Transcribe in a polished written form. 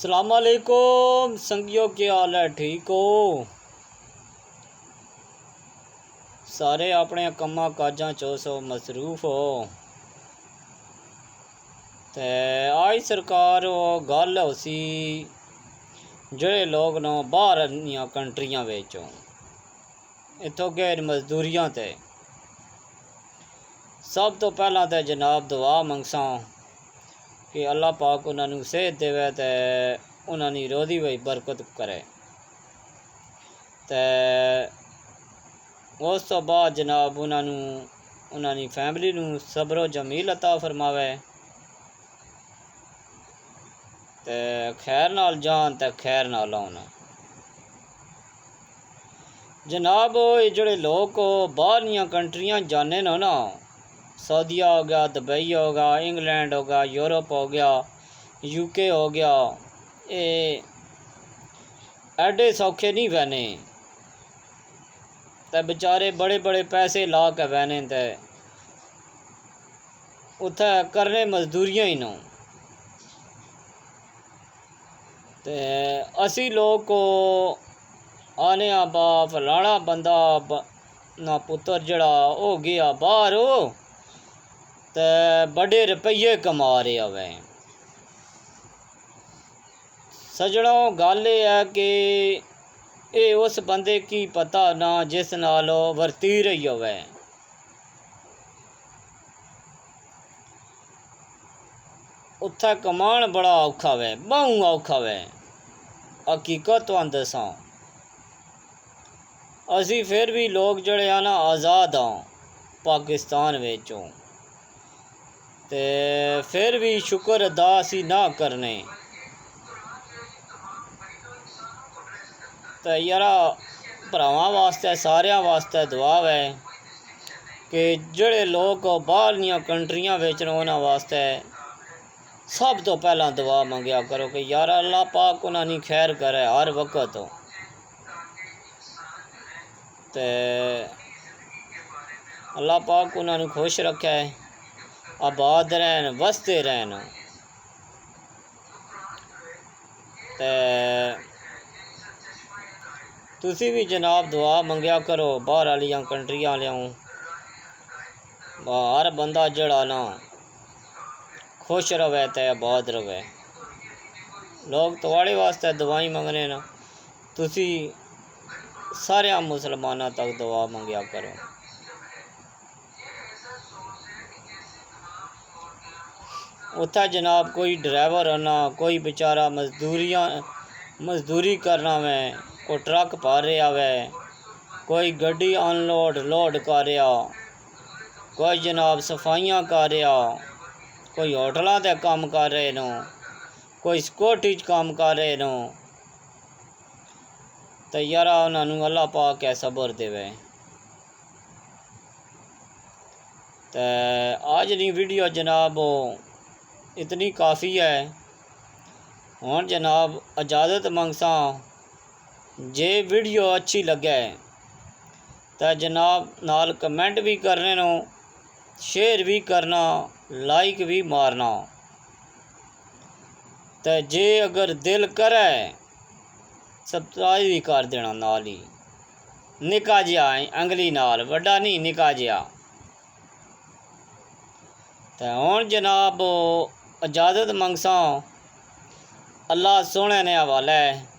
अस्सलामुअलैकुम संगियों, क्या हाल है? ठीक हो? सारे अपने कम्मा काजा चो सो मसरूफ हो। ते आज सरकार गल उसी जेड़े लोग न बाहर दियां कंट्रियां विचों इत्थों गए मजदूरियां ते सब तो पहला तो जनाब दुआ मंगसा कि अल्लाह पाक उन्होंने सेहत देवे ते उन्होंने रोज़ी वही बरकत करे। ते उस तो बाद जनाब उन्होंने फैमिली नूं सब्रो जमील अता फरमावे ते खैर नाल जान ते खैर नाल आउन। जनाब ये जोड़े लोग बाहर दियां कंट्रियां जाने ना, सऊदीया हो गया, दुबई हो गया, इंग्लैंड हो गया, यूरोप हो गया, यूके हो गया, ये एडे सौखे नहीं बहने ते बेचारे बड़े बड़े पैसे ला के बहने ते उत्थे करने मजदूरियां ही न। ते असी लोग को आने बा फलाना बंदा ना पुत्र जड़ा हो गया बाहर हो ते बड़े रुपये कमा रहा वै। सजड़ों गल ये है कि ये उस बंदे की पता ना जिस नाल वरती रही होवे। उत्थे कमान बड़ा औखा वै, बहु औखा वै। हकीकत तुहानूं दसां असी फिर भी लोग जड़े आ ना आज़ाद हाँ पाकिस्तान विचों, ते फिर भी शुक्र अदा असी ना करने। तो यारा भरावां वास्ते सारियां वास्ते दुआ है कि जेड़े लोग बाहर दियां कंट्रियां विच न उन्हां वास्ते सब तो पहला दुआ मंगया करो कि यार अल्लाह पाक उन्हां खैर करे हर वक्त ते अल्लाह पाक उन्हां खुश रखे, आबाद रहन, वसते रहन। ते तुसी भी जनाब दुआ मंगया करो बाहर वालियां कंट्रियां आलियां, हर बंदा जड़ा ना खुश रवे ते आबाद रवे। लोग तुहाड़े वास्ते दुआई मंगने न, तुसी सारे मुसलमाना तक दुआ मंगया करो। उत्थे जनाब कोई ड्राइवर होना, कोई बेचारा मजदूरी करना में, कोई ट्रक भर रहा वै, कोई गड्डी अनलोड लोड कर रहा, कोई जनाब सफाइयां कर रहा, कोई होटलों ते काम कर रहे न, कोई सिक्योरिटी काम कर रहे न। तो यारा उन्होंने अल्लाह पाक है सबर देवे। तो आज दी वीडियो जनाब इतनी काफ़ी है। हुण जनाब इजाज़त मंगसा, जे वीडियो अच्छी लगे तो जनाब नाल कमेंट भी करने नो, शेयर भी करना, लाइक भी मारना। तो जे अगर दिल करे सब्सक्राइब भी कर देना नाल ही, निका जिहा अंगली नाल, वड्डा नहीं निका जिहा। तो हुण जनाब इजाज़त मंगसा, अल्लाह सोहणे ने हवाले।